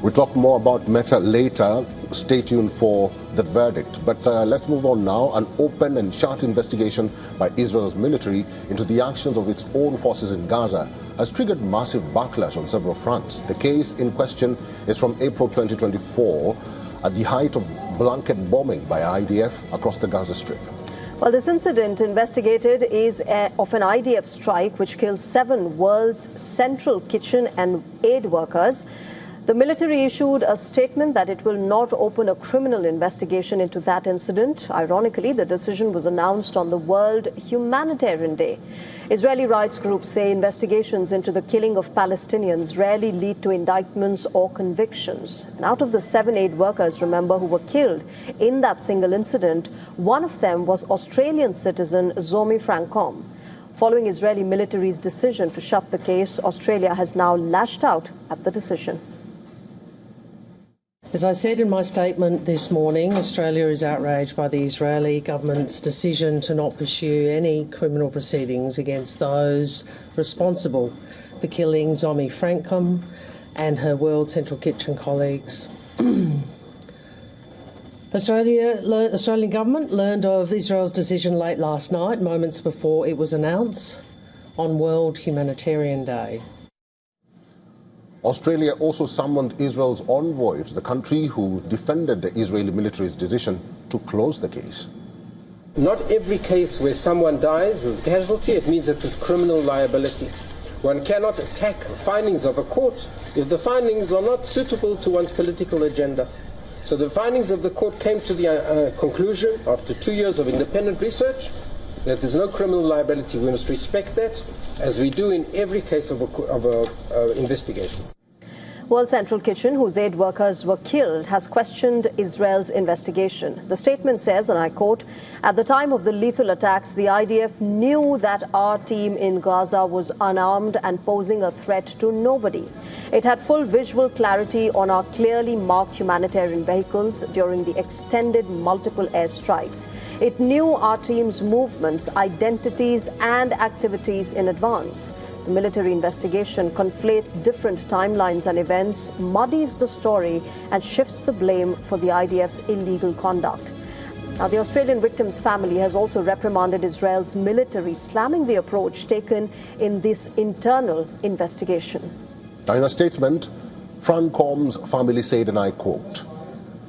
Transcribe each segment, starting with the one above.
We'll talk more about Meta later. Stay tuned for the verdict. But let's move on now. An open and shut investigation by Israel's military into the actions of its own forces in Gaza has triggered massive backlash on several fronts. The case in question is from April 2024, at the height of blanket bombing by IDF across the Gaza Strip. Well, this incident investigated is of an IDF strike which killed 7 World Central Kitchen and aid workers. The military issued a statement that it will not open a criminal investigation into that incident. Ironically, the decision was announced on the World Humanitarian Day. Israeli rights groups say investigations into the killing of Palestinians rarely lead to indictments or convictions. And out of the 7 aid workers, remember, who were killed in that single incident, one of them was Australian citizen Zomi Francom. Following Israeli military's decision to shut the case, Australia has now lashed out at the decision. As I said in my statement this morning, Australia is outraged by the Israeli government's decision to not pursue any criminal proceedings against those responsible for killing Zomi Francom and her World Central Kitchen colleagues. Australian government learned of Israel's decision late last night, moments before it was announced on World Humanitarian Day. Australia also summoned Israel's envoy to the country, who defended the Israeli military's decision to close the case. Not every case where someone dies as a casualty, it means that there's criminal liability. One cannot attack findings of a court if the findings are not suitable to one's political agenda. So the findings of the court came to the conclusion, after 2 years of independent research, that there's no criminal liability. We must respect that, as we do in every case of a investigation. World Central Kitchen, whose aid workers were killed, has questioned Israel's investigation. The statement says, and I quote, "At the time of the lethal attacks, the IDF knew that our team in Gaza was unarmed and posing a threat to nobody. It had full visual clarity on our clearly marked humanitarian vehicles during the extended multiple airstrikes. It knew our team's movements, identities, and activities in advance. The military investigation conflates different timelines and events, muddies the story, and shifts the blame for the IDF's illegal conduct." Now, the Australian victim's family has also reprimanded Israel's military, slamming the approach taken in this internal investigation. In a statement, Francom's family said, and I quote,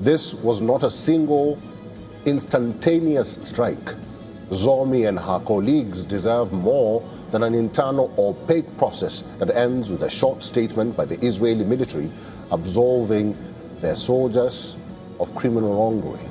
"This was not a single instantaneous strike. Zomi and her colleagues deserve more than an internal opaque process that ends with a short statement by the Israeli military absolving their soldiers of criminal wrongdoing."